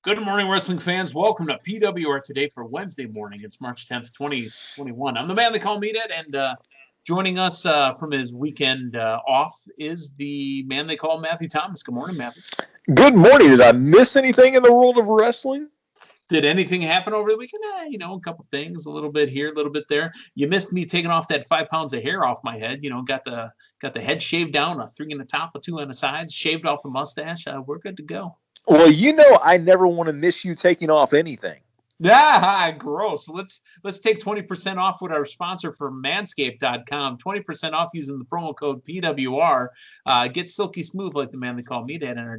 Good morning, wrestling fans. Welcome to PWR today for Wednesday morning. It's March 10th, 2021. I'm the man they call Meathead, and joining us from his weekend off is the man they call Matthew Thomas. Good morning, Matthew. Good morning. Did I miss anything in the world of wrestling? Did anything happen over the weekend? A couple things, a little bit here, a little bit there. You missed me taking off that 5 pounds of hair off my head. Got the head shaved down, a 3 in the top, a 2 on the sides, shaved off the mustache. We're good to go. Well, I never want to miss you taking off anything. Gross. Let's take 20% off with our sponsor for manscaped.com. 20% off using the promo code PWR. Get silky smooth like the man they call Meathead, and our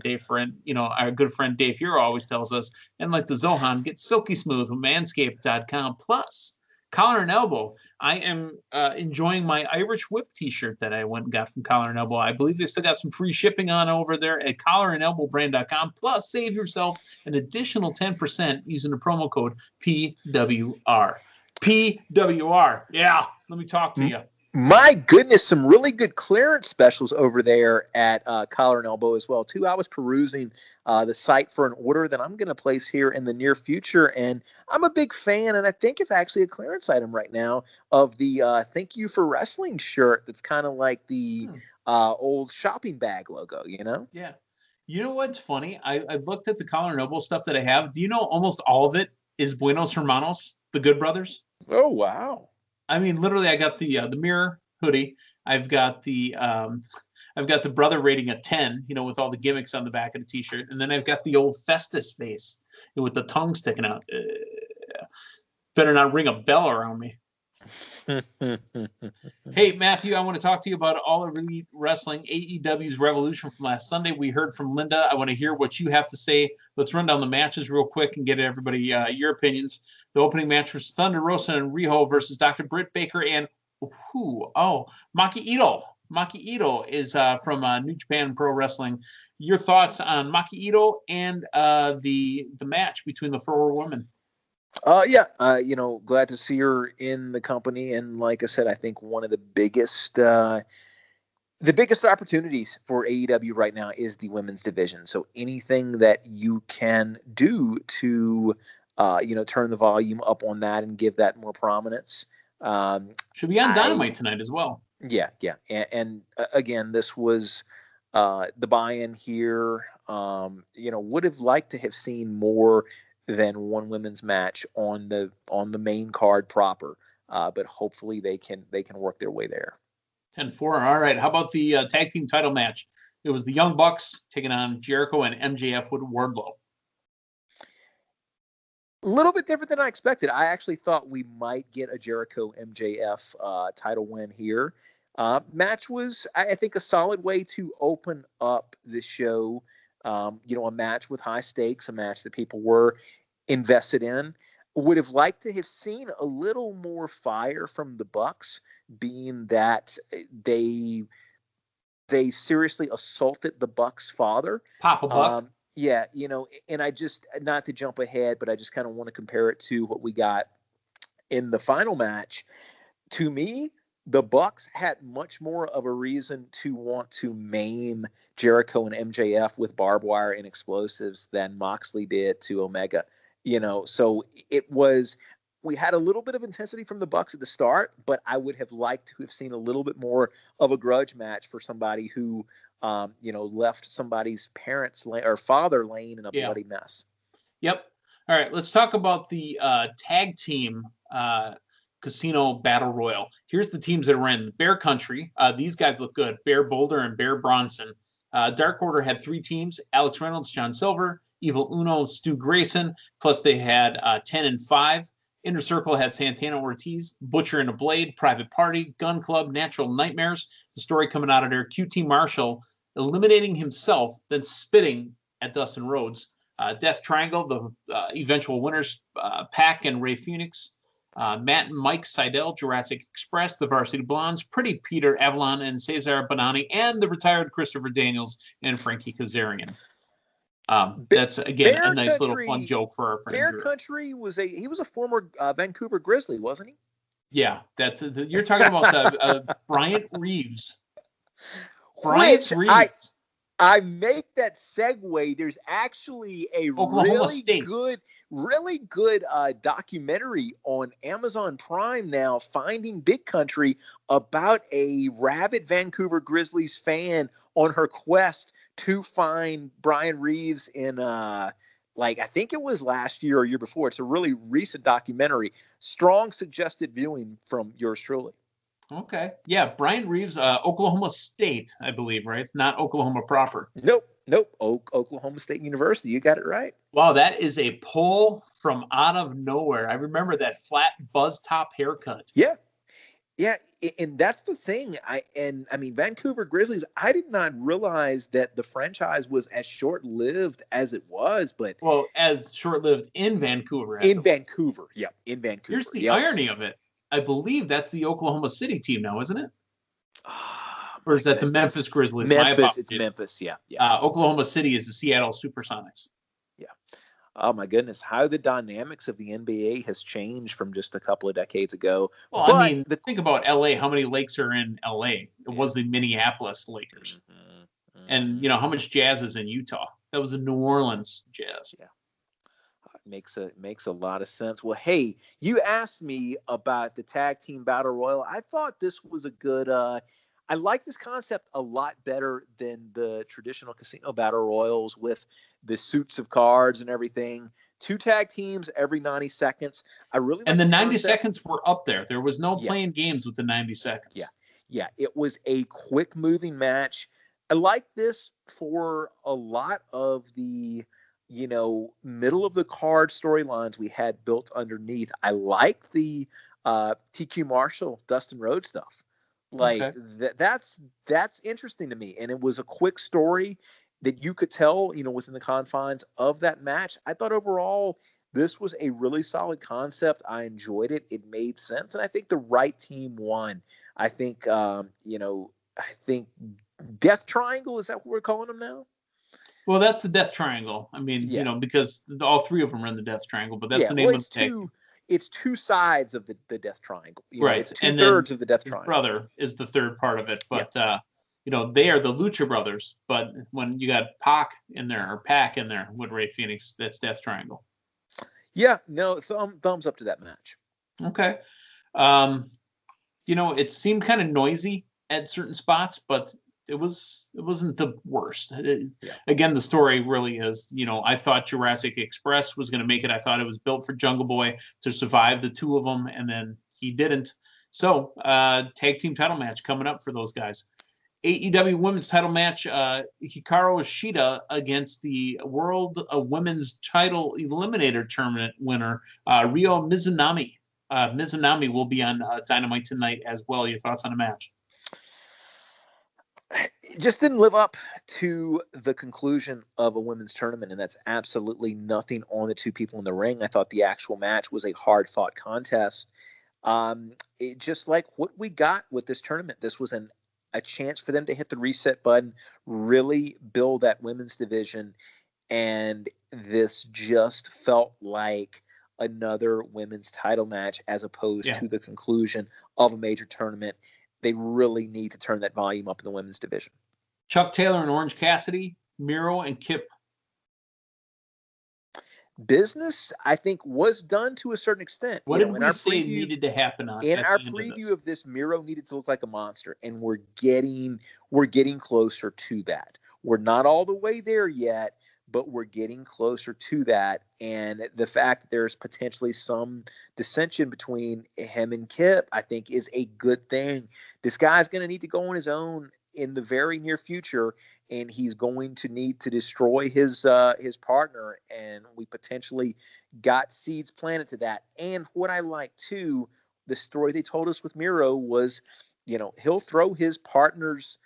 our good friend Dave Hero always tells us. And like the Zohan, get silky smooth with manscaped.com. Plus, Collar and Elbow. I am enjoying my Irish Whip t-shirt that I went and got from Collar and Elbow. I believe they still got some free shipping on over there at collarandelbowbrand.com. Plus, save yourself an additional 10% using the promo code PWR. PWR. Yeah, let me talk to you. My goodness, some really good clearance specials over there at Collar and Elbow as well, too. I was perusing the site for an order that I'm going to place here in the near future, and I'm a big fan, and I think it's actually a clearance item right now of the Thank You for Wrestling shirt that's kind of like the old shopping bag logo, Yeah. You know what's funny? I looked at the Collar and Elbow stuff that I have. Do you know almost all of it is Buenos Hermanos, the Good Brothers? Oh, wow. I mean, literally, I got the mirror hoodie. I've got the brother rating a 10, with all the gimmicks on the back of the t-shirt, and then I've got the old Festus face with the tongue sticking out. Better not ring a bell around me. Hey, Matthew, I want to talk to you about All Elite Wrestling, AEW's Revolution from last Sunday. We heard from Linda. I want to hear what you have to say. Let's run down the matches real quick and get everybody your opinions. The opening match was Thunder Rosa and Riho versus Dr. Britt Baker and Maki Ito. Maki Ito is from New Japan Pro Wrestling. Your thoughts on Maki Ito and the match between the four women? Glad to see her in the company, and like I said, I think one of the biggest opportunities for AEW right now is the women's division. So anything that you can do to turn the volume up on that and give that more prominence should be on Dynamite tonight as well. Yeah, and again, this was the buy-in here. Would have liked to have seen more than one women's match on the main card proper, but hopefully they can work their way there. 10-4. All right. How about the tag team title match? It was the Young Bucks taking on Jericho and MJF with Wardlow. A little bit different than I expected. I actually thought we might get a Jericho MJF title win here. Match was, I think, a solid way to open up the show. A match with high stakes, a match that people were invested in. Would have liked to have seen a little more fire from the Bucks, being that they seriously assaulted the Bucks' father, Papa Buck. And I just, not to jump ahead, but I just kind of want to compare it to what we got in the final match. To me, the Bucks had much more of a reason to want to maim Jericho and MJF with barbed wire and explosives than Moxley did to Omega. So we had a little bit of intensity from the Bucks at the start, but I would have liked to have seen a little bit more of a grudge match for somebody who, left somebody's parents or father laying in a bloody mess. Yep. All right. Let's talk about the tag team Casino Battle Royal. Here's the teams that are in. Bear Country. These guys look good. Bear Boulder and Bear Bronson. Dark Order had 3 teams. Alex Reynolds, John Silver, Evil Uno, Stu Grayson. Plus they had 10 and 5. Inner Circle had Santana Ortiz, Butcher and a Blade, Private Party, Gun Club, Natural Nightmares. The story coming out of there, QT Marshall eliminating himself, then spitting at Dustin Rhodes. Death Triangle, the eventual winners, Pac and Ray Phoenix. Matt and Mike Seidel, Jurassic Express, the Varsity Blondes, Pretty Peter Avalon and Cesar Bonani, and the retired Christopher Daniels and Frankie Kazarian. That's again Bear a nice Country, little fun joke for our friend. Bear Country he was a former Vancouver Grizzly, wasn't he? Yeah, you're talking about Bryant Reeves. Bryant Reeves. I make that segue. There's actually a Oklahoma State. really good documentary on Amazon Prime now, Finding Big Country, about a rabid Vancouver Grizzlies fan on her quest to find Brian Reeves in I think it was last year or year before. It's a really recent documentary. Strong suggested viewing from yours truly. Okay. Yeah, Brian Reeves, Oklahoma State, I believe, right? Not Oklahoma proper. Nope. Oklahoma State University. You got it right. Wow, that is a pull from out of nowhere. I remember that flat buzz top haircut. Yeah. Yeah, and that's the thing. Vancouver Grizzlies, I did not realize that the franchise was as short-lived as it was, but as short-lived in Vancouver. In Vancouver. Here's the irony of it. I believe that's the Oklahoma City team now, isn't it? Or is that the Memphis Grizzlies? It's Memphis, yeah. Oklahoma City is the Seattle Supersonics. Yeah. Oh, my goodness. How the dynamics of the NBA has changed from just a couple of decades ago. Well, think about L.A. How many lakes are in L.A.? It was the Minneapolis Lakers. Mm-hmm. And, how much Jazz is in Utah? That was the New Orleans Jazz. Yeah. Makes a lot of sense. Well, hey, you asked me about the tag team battle royal. I thought this was a good I like this concept a lot better than the traditional casino battle royals with the suits of cards and everything. 2 tag teams every 90 seconds. And the 90 seconds were up there. There was no playing games with the 90 seconds. Yeah. It was a quick moving match. I like this for a lot of the middle of the card storylines we had built underneath. I like the TQ Marshall, Dustin Rhodes stuff. That's interesting to me. And it was a quick story that you could tell, within the confines of that match. I thought overall this was a really solid concept. I enjoyed it. It made sense. And I think the right team won. I think, I think Death Triangle, is that what we're calling them now? Well, that's the Death Triangle. Because all 3 of them are in the Death Triangle, but that's the name of the tag. It's 2 sides of the Death Triangle. Right. It's 2/3 of the Death Triangle. Brother is the 3rd part of it. But, they are the Lucha Brothers. But when you got Pac in there with Ray Phoenix, that's Death Triangle. Yeah. No, thumbs up to that match. Okay. It seemed kind of noisy at certain spots, but it wasn't the worst. Again, the story really is, I thought Jurassic Express was going to make it. I thought it was built for Jungle Boy to survive the 2 of them, and then he didn't. So, tag team title match coming up for those guys. AEW women's title match, Hikaru Shida against the World Women's Title Eliminator Tournament winner, Ryo Mizunami. Mizunami will be on Dynamite tonight as well. Your thoughts on the match? It just didn't live up to the conclusion of a women's tournament, and that's absolutely nothing on the 2 people in the ring. I thought the actual match was a hard-fought contest. Just like what we got with this tournament, this was a chance for them to hit the reset button, really build that women's division, and this just felt like another women's title match as opposed to the conclusion of a major tournament. They really need to turn that volume up in the women's division. Chuck Taylor and Orange Cassidy, Miro and Kip. Business, I think, was done to a certain extent. What did we say needed to happen on? In our preview of this, Miro needed to look like a monster, and we're getting closer to that. We're not all the way there yet, but we're getting closer to that. And the fact that there's potentially some dissension between him and Kip, I think, is a good thing. This guy's going to need to go on his own in the very near future, and he's going to need to destroy his partner. And we potentially got seeds planted to that. And what I like too, the story they told us with Miro was, he'll throw his partner's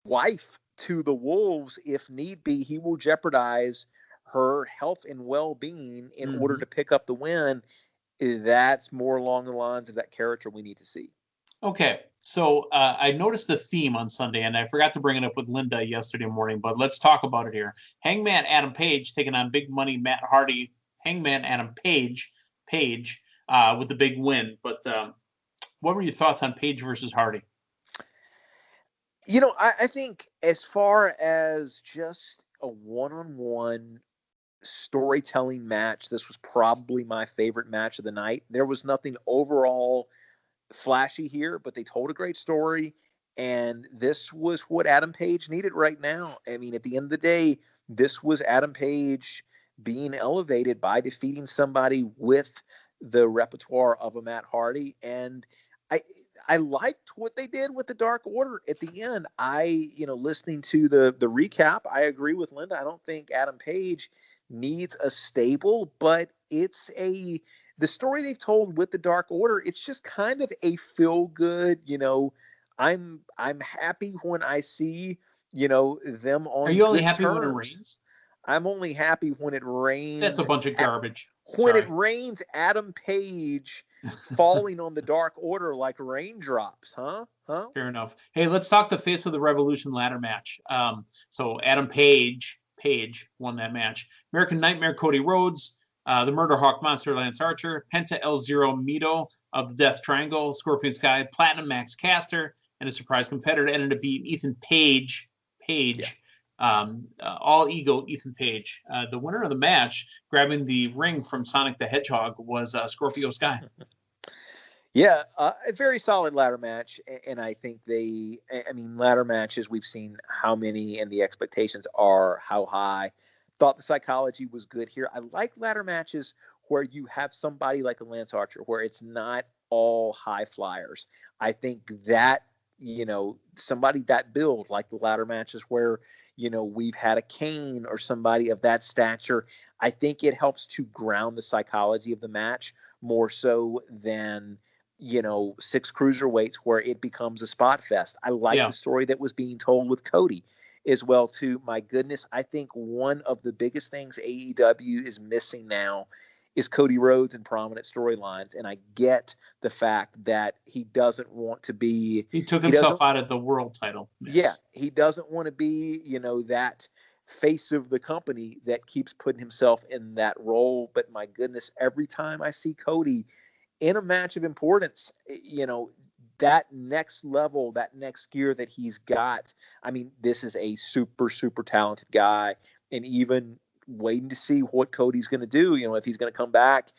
wife to the wolves if need be. He will jeopardize her health and well-being in order to pick up the win. That's more along the lines of that character we need to see. Okay, so I noticed the theme on Sunday, and I forgot to bring it up with Linda yesterday morning, but let's talk about it here. Hangman Adam Page taking on Big Money Matt Hardy. Hangman Adam Page with the big win. But what were your thoughts on Page versus Hardy? I think as far as just a one-on-one storytelling match, this was probably my favorite match of the night. There was nothing overall flashy here, but they told a great story, and this was what Adam Page needed right now. I mean, at the end of the day, this was Adam Page being elevated by defeating somebody with the repertoire of a Matt Hardy, and I liked what they did with the Dark Order at the end. Listening to the recap, I agree with Linda. I don't think Adam Page needs a stable, but the story they've told with the Dark Order. It's just kind of a feel good. I'm happy when I see them on. Are you only good happy terms. when it rains? I'm only happy when it rains. That's a bunch of garbage. When it rains, Adam Page falling on the Dark Order like raindrops, huh? Fair enough. Hey, let's talk the Face of the Revolution ladder match. So Adam Page won that match. American Nightmare Cody Rhodes, the Murder Hawk Monster Lance Archer, Penta El Zero Mito of the Death Triangle, Scorpion Sky, Platinum Max Caster, and a surprise competitor ended up beating Ethan Page. All ego Ethan Page. The winner of the match, grabbing the ring from Sonic the Hedgehog, was Scorpio Sky. Yeah, a very solid ladder match, and I think ladder matches, we've seen how many, and the expectations are how high. Thought the psychology was good here. I like ladder matches where you have somebody like a Lance Archer, where it's not all high flyers. I think that, somebody that build, like the ladder matches where, we've had a Kane or somebody of that stature, I think it helps to ground the psychology of the match more so than, 6 cruiserweights where it becomes a spot fest. I like the story that was being told with Cody as well, too. My goodness, I think one of the biggest things AEW is missing now is Cody Rhodes in prominent storylines. And I get the fact that he doesn't want to be... He took himself out of the world title. Yes. Yeah, he doesn't want to be, that face of the company that keeps putting himself in that role. But my goodness, every time I see Cody in a match of importance, that next level, that next gear that he's got, I mean, this is a super, super talented guy. And even waiting to see what Cody's going to do, if he's going to come back.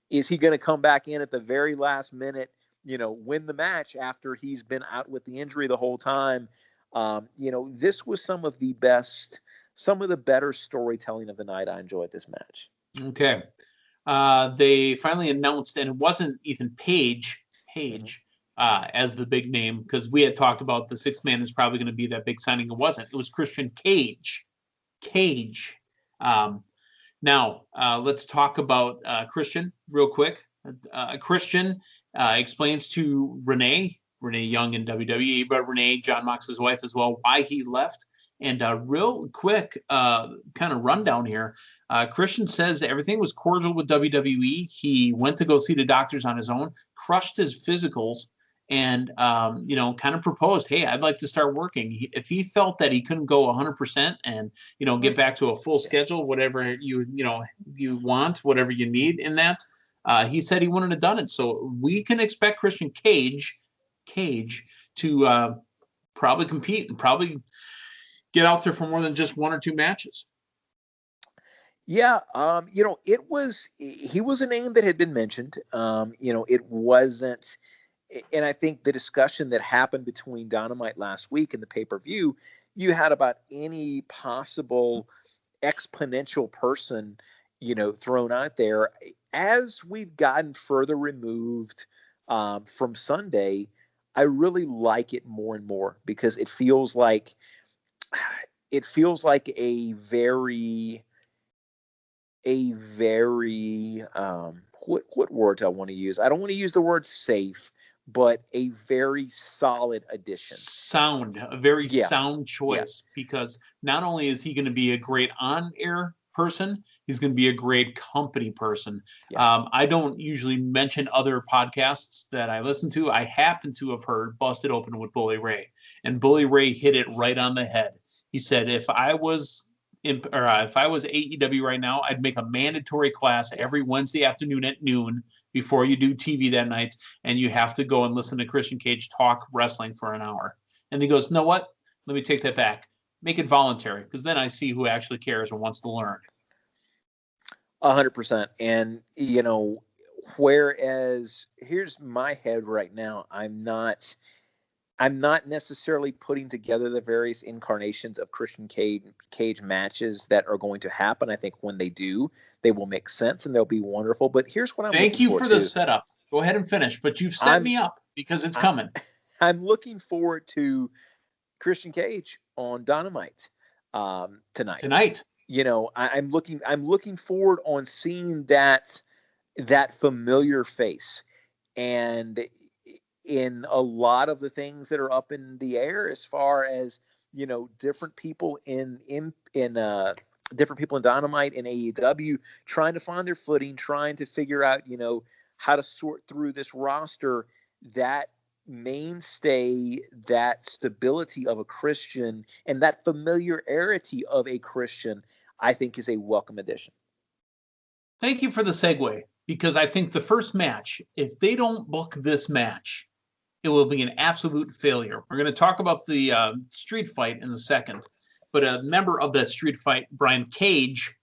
Is he going to come back in at the very last minute, win the match after he's been out with the injury the whole time? This was some of the better storytelling of the night. I enjoyed this match. Okay. They finally announced, and it wasn't Ethan Page as the big name, because we had talked about the 6th man is probably going to be that big signing. It wasn't. It was Christian Cage. Now, let's talk about Christian real quick. Christian explains to Renee Young in WWE, but Renee, John Moxley's wife as well, why he left. And real quick kind of rundown here. Christian says everything was cordial with WWE. He went to go see the doctors on his own, crushed his physicals, and kind of proposed, hey, I'd like to start working. If he felt that he couldn't go 100% and get back to a full schedule, whatever you want, whatever you need in that, he said he wouldn't have done it. So we can expect Christian Cage to probably compete and probably get out there for more than just 1 or 2 matches. Yeah, he was a name that had been mentioned. It wasn't. And I think the discussion that happened between Dynamite last week and the pay-per-view, you had about any possible exponential person, thrown out there. As we've gotten further removed from Sunday, I really like it more and more, because it feels like a very what words I want to use? I don't want to use the word safe, but a very solid addition. A very sound choice, because not only is he going to be a great on-air person, he's going to be a great company person. Yeah. I don't usually mention other podcasts that I listen to. I happen to have heard Busted Open with Bully Ray, and Bully Ray hit it right on the head. He said, if I was AEW right now, I'd make a mandatory class every Wednesday afternoon at noon before you do TV that night, and you have to go and listen to Christian Cage talk wrestling for an hour. And he goes, know what? Let me take that back. Make it voluntary, because then I see who actually cares and wants to learn. 100%. And, whereas here's my head right now, I'm not necessarily putting together the various incarnations of Christian Cage matches that are going to happen. I think when they do, they will make sense and they'll be wonderful. But here's what I'm Thank you for the setup. Go ahead and finish, but you've set me up because it's coming. I'm looking forward to Christian Cage on Dynamite tonight. I'm looking forward on seeing that familiar face, and in a lot of the things that are up in the air as far as different people in different people in Dynamite and AEW trying to find their footing, trying to figure out how to sort through this roster. That mainstay, that stability of a Christian, and that familiarity of a Christian, I think is a welcome addition. Thank you for the segue, because I think the first match, if they don't book this match, it will be an absolute failure. We're going to talk about the street fight in a second, but a member of that street fight, Brian Cage.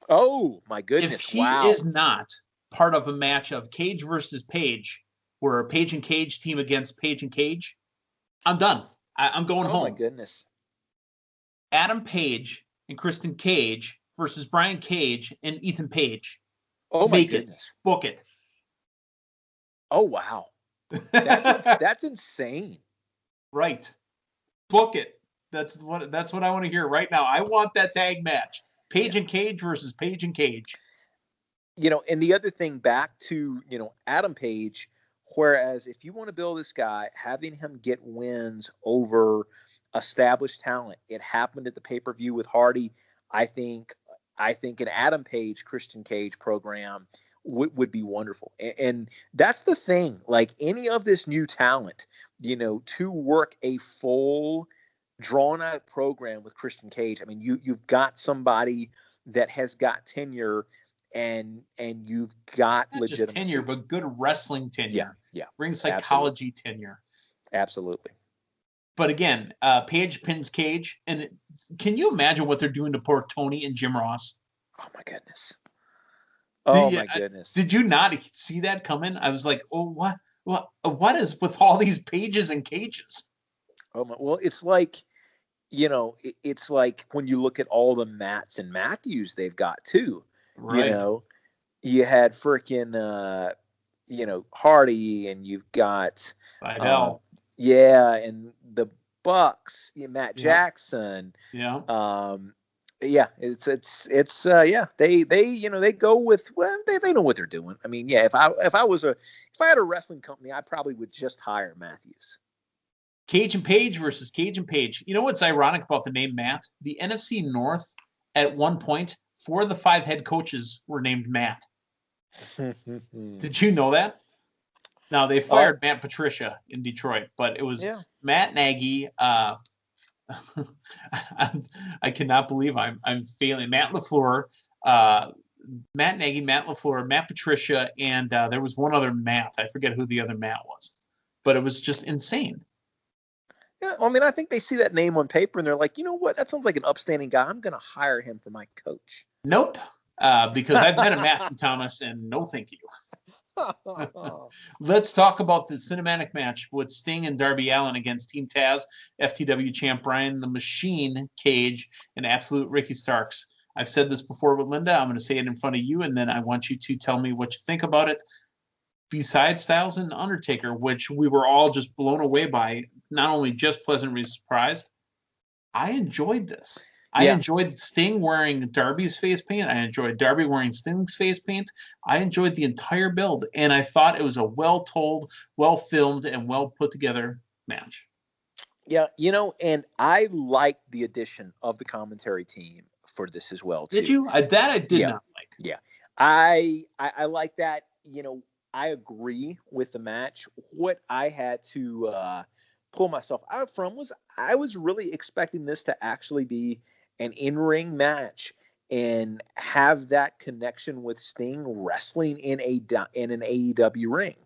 Oh my goodness! If he is not part of a match of Cage versus Page, where Page and Cage team against Page and Cage, I'm done. I'm going home. Oh my goodness! Adam Page and Kristen Cage versus Brian Cage and Ethan Page. Oh my goodness! Book it. Oh wow! That's insane. Right. Book it. That's what I want to hear right now. I want that tag match. Page and Cage versus Page and Cage. And the other thing, back to, Adam Page, whereas if you want to build this guy, having him get wins over established talent, it happened at the pay-per-view with Hardy. I think an Adam Page, Christian Cage program would be wonderful. And that's the thing, like any of this new talent, to work a full drawn out program with Christian Cage. I mean, you've got somebody that has got tenure, and you've got not legitimacy. Just tenure, but good wrestling tenure. Yeah. Ring psychology tenure. Absolutely. But again, Page pins Cage, and can you imagine what they're doing to poor Tony and Jim Ross? Oh my goodness. Did you not see that coming? I was like, oh, what is with all these Pages and Cages? Oh my, well, it's like, it's like when you look at all the Matts and Matthews they've got too. Right. You had freaking, Hardy, and you've got Vidal. And the Bucks, Matt Jackson. Yeah. They go with, well, they know what they're doing. I mean, if I had a wrestling company, I probably would just hire Matthews. Cage and Page versus Cage and Page. You know what's ironic about the name Matt? The NFC North, at one point, 4 of the 5 head coaches were named Matt. Did you know that? Now, they fired Matt Patricia in Detroit, but it was Matt Nagy. I cannot believe I'm failing. Matt LaFleur, Matt Nagy, Matt LaFleur, Matt Patricia, and there was one other Matt. I forget who the other Matt was, but it was just insane. Yeah, I mean, I think they see that name on paper and they're like, you know what? That sounds like an upstanding guy. I'm going to hire him for my coach. Nope, because I've met a Matthew Thomas, and no thank you. Let's talk about the cinematic match with Sting and Darby Allin against Team Taz, FTW champ Brian the Machine Cage, and Absolute Ricky Starks. I've said this before with Linda. I'm going to say it in front of you, and then I want you to tell me what you think about it. Besides Styles and Undertaker, which we were all just blown away by, not only just pleasantly surprised, I enjoyed this. I enjoyed Sting wearing Darby's face paint. I enjoyed Darby wearing Sting's face paint. I enjoyed the entire build, and I thought it was a well-told, well-filmed, and well-put-together match. Yeah, and I liked the addition of the commentary team for this as well, too. Did you? I did not like. Yeah. I like that. I agree with the match. What I had to pull myself out from was I was really expecting this to actually be an in-ring match and have that connection with Sting wrestling in an AEW ring.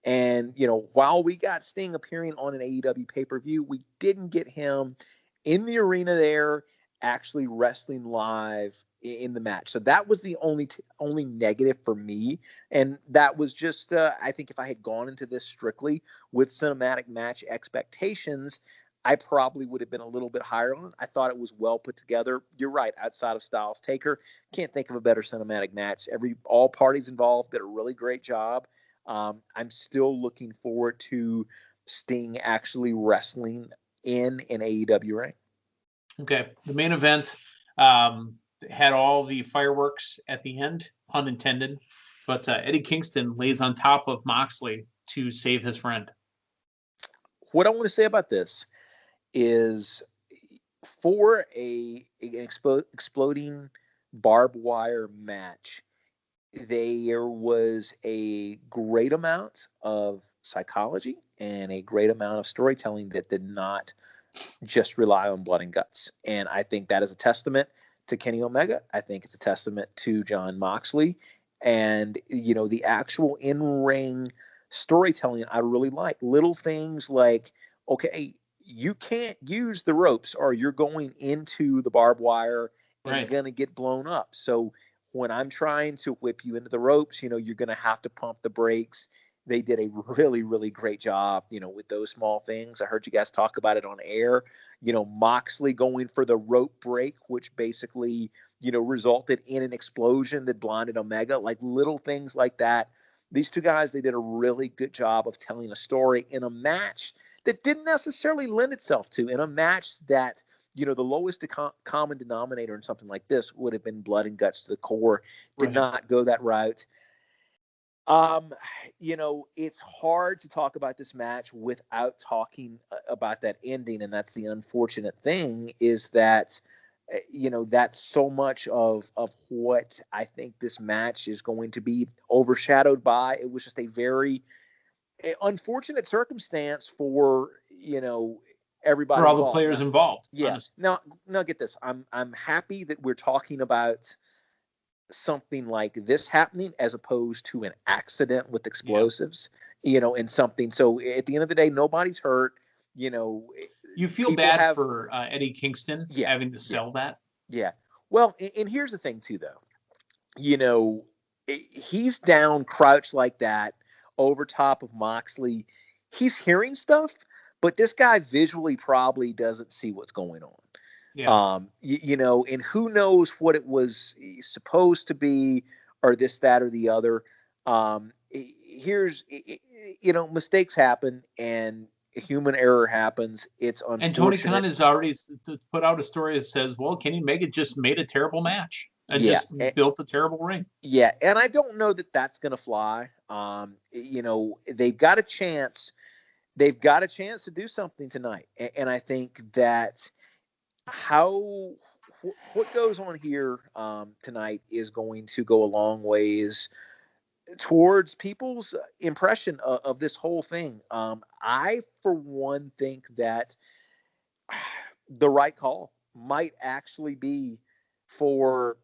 And, while we got Sting appearing on an AEW pay-per-view, we didn't get him in the arena there actually wrestling live in the match. So that was the only negative for me. And that was just, I think if I had gone into this strictly with cinematic match expectations, I probably would have been a little bit higher on it. I thought it was well put together. You're right. Outside of Styles Taker, can't think of a better cinematic match. All parties involved did a really great job. I'm still looking forward to Sting actually wrestling in an AEW ring. Okay. The main event had all the fireworks at the end, pun intended, but Eddie Kingston lays on top of Moxley to save his friend. What I want to say about this is, for an exploding barbed wire match, there was a great amount of psychology and a great amount of storytelling that did not just rely on blood and guts. And I think that is a testament to Kenny Omega. I think it's a testament to Jon Moxley. And, the actual in-ring storytelling I really like. Little things like, okay, you can't use the ropes or you're going into the barbed wire and you're going to get blown up. So when I'm trying to whip you into the ropes, you're going to have to pump the brakes. They did a really, really great job, with those small things. I heard you guys talk about it on air. Moxley going for the rope break, which basically, resulted in an explosion that blinded Omega. Like little things like that. These two guys, they did a really good job of telling a story in a match that didn't necessarily lend itself to, in a match that, the lowest common denominator in something like this would have been blood and guts to the core. Did not go that route. It's hard to talk about this match without talking about that ending. And that's the unfortunate thing, is that, that's so much of what I think this match is going to be overshadowed by. It was just a very unfortunate circumstance for, everybody for all involved. The players involved. Yeah. Honestly. Now get this. I'm happy that we're talking about something like this happening as opposed to an accident with explosives, and something. So at the end of the day, nobody's hurt. You feel bad for Eddie Kingston having to sell that. Yeah. Well, and here's the thing too, though. He's down crouched like that over top of Moxley. He's hearing stuff, but this guy visually probably doesn't see what's going on. Yeah. And who knows what it was supposed to be, or this, that, or the other. Mistakes happen and human error happens. It's unfortunate. And Tony Khan has already put out a story that says, well, Kenny Omega just made a terrible match and just built a terrible ring. Yeah. And I don't know that that's going to fly. They've got a chance. They've got a chance to do something tonight. And I think that what goes on here tonight is going to go a long ways towards people's impression of this whole thing. I, for one, think that the right call might actually be for,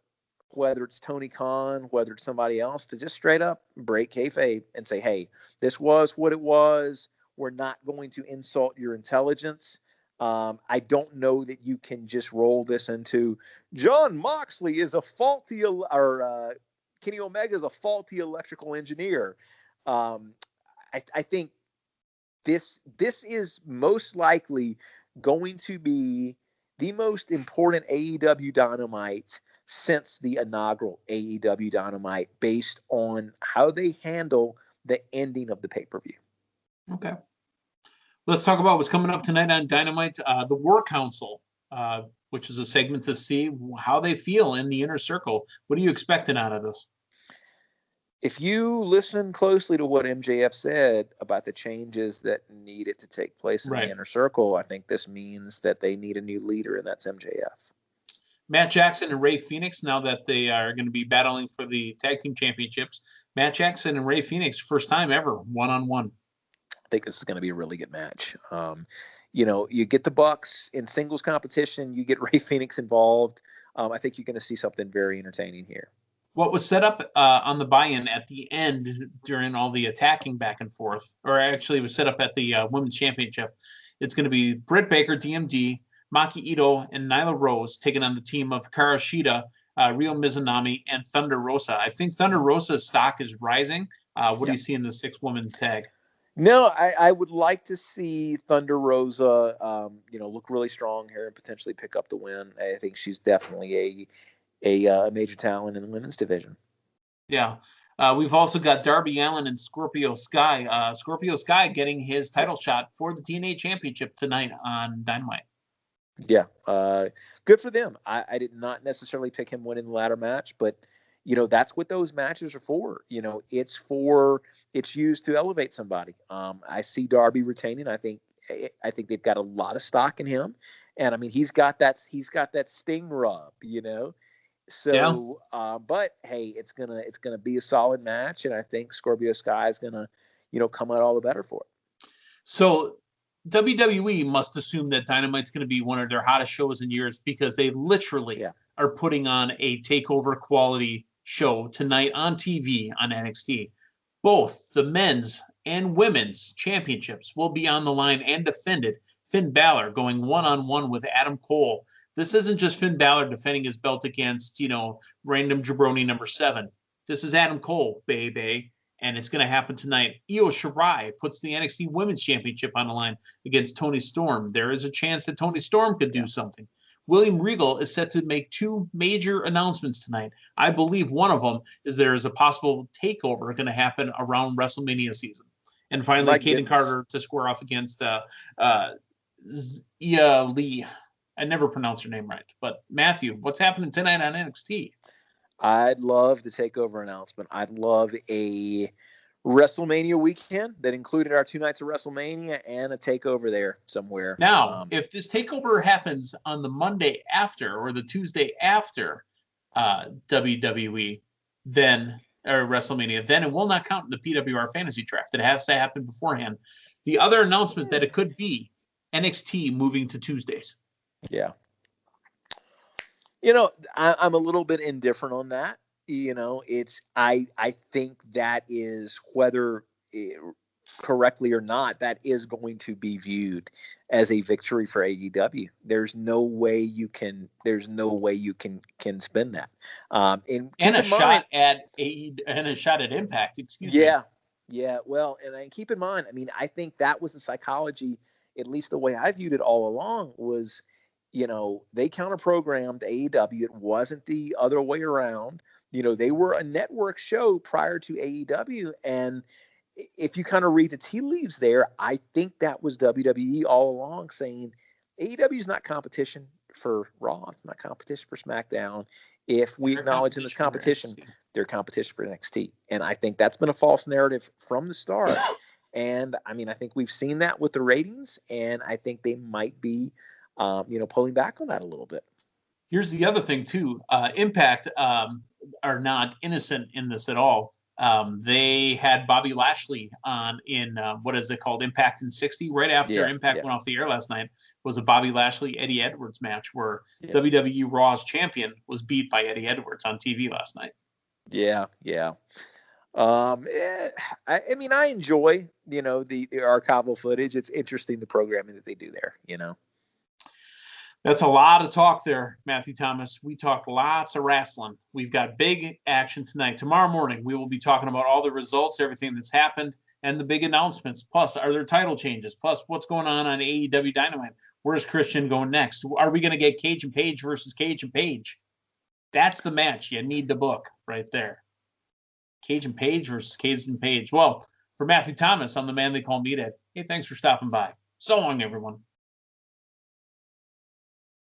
whether it's Tony Khan, whether it's somebody else, to just straight up break kayfabe and say, hey, this was what it was. We're not going to insult your intelligence. I don't know that you can just roll this into Jon Moxley is a faulty, or Kenny Omega is a faulty electrical engineer. I think this is most likely going to be the most important AEW Dynamite since the inaugural AEW Dynamite, based on how they handle the ending of the pay-per-view. Okay. Let's talk about what's coming up tonight on Dynamite. The War Council, which is a segment to see how they feel in the inner circle. What are you expecting out of this? If you listen closely to what MJF said about the changes that needed to take place in the inner circle, I think this means that they need a new leader, and that's MJF. Matt Jackson and Ray Phoenix, now that they are going to be battling for the tag team championships. Matt Jackson and Ray Phoenix, first time ever, one-on-one. I think this is going to be a really good match. You get the Bucks in singles competition, you get Ray Phoenix involved. I think you're going to see something very entertaining here. What was set up on the buy-in at the end during all the attacking back and forth, or actually it was set up at the Women's Championship. It's going to be Britt Baker, DMD, Maki Ito, and Nyla Rose taking on the team of Hikaru Shida, Ryo Mizunami, and Thunder Rosa. I think Thunder Rosa's stock is rising. What do you see in the 6-woman tag? No, I would like to see Thunder Rosa, look really strong here and potentially pick up the win. I think she's definitely a major talent in the women's division. Yeah. We've also got Darby Allin and Scorpio Sky. Scorpio Sky getting his title shot for the TNA Championship tonight on Dynamite. Yeah, good for them. I did not necessarily pick him winning the ladder match, but that's what those matches are for. It's used to elevate somebody. I see Darby retaining. I think they've got a lot of stock in him, and I mean he's got that sting rub, So, yeah. But hey, it's gonna be a solid match, and I think Scorpio Sky is gonna come out all the better for it. So WWE must assume that Dynamite's going to be one of their hottest shows in years because they literally are putting on a takeover quality show tonight on TV on NXT. Both the men's and women's championships will be on the line and defended. Finn Balor going one-on-one with Adam Cole. This isn't just Finn Balor defending his belt against, random jabroni number 7. This is Adam Cole, baby. And it's going to happen tonight. Io Shirai puts the NXT Women's Championship on the line against Toni Storm. There is a chance that Toni Storm could do something. William Regal is set to make 2 major announcements tonight. I believe one of them is there is a possible takeover going to happen around WrestleMania season. And finally, Kaden Carter to square off against Ia Lee. I never pronounce her name right. But Matthew, what's happening tonight on NXT? I'd love the takeover announcement. I'd love a WrestleMania weekend that included our 2 nights of WrestleMania and a takeover there somewhere. Now, if this takeover happens on the Monday after or the Tuesday after WWE, or WrestleMania, then it will not count in the PWR fantasy draft. It has to happen beforehand. The other announcement that it could be NXT moving to Tuesdays. Yeah. I'm a little bit indifferent on that. I think that is, whether correctly or not, that is going to be viewed as a victory for AEW. There's no way you can spin that. And a shot at Impact. Excuse me. Yeah. Well, and keep in mind, I think that was the psychology. At least the way I viewed it all along was, they counter-programmed AEW. It wasn't the other way around. They were a network show prior to AEW. And if you kind of read the tea leaves there, I think that was WWE all along saying AEW is not competition for Raw. It's not competition for SmackDown. If we acknowledge in this competition, they're competition for NXT. And I think that's been a false narrative from the start. And I think we've seen that with the ratings, and I think they might be pulling back on that a little bit. Here's the other thing too. Impact are not innocent in this at all. They had Bobby Lashley on in what is it called? Impact in 60. Right after Impact went off the air last night was a Bobby Lashley Eddie Edwards match where WWE Raw's champion was beat by Eddie Edwards on TV last night. Yeah. I enjoy the archival footage. It's interesting, the programming that they do there. That's a lot of talk there, Matthew Thomas. We talked lots of wrestling. We've got big action tonight. Tomorrow morning, we will be talking about all the results, everything that's happened, and the big announcements. Plus, are there title changes? Plus, what's going on AEW Dynamite? Where's Christian going next? Are we going to get Cage and Page versus Cage and Page? That's the match you need to book right there. Cage and Page versus Cage and Page. Well, for Matthew Thomas, I'm the man they call Meathead. Hey, thanks for stopping by. So long, everyone.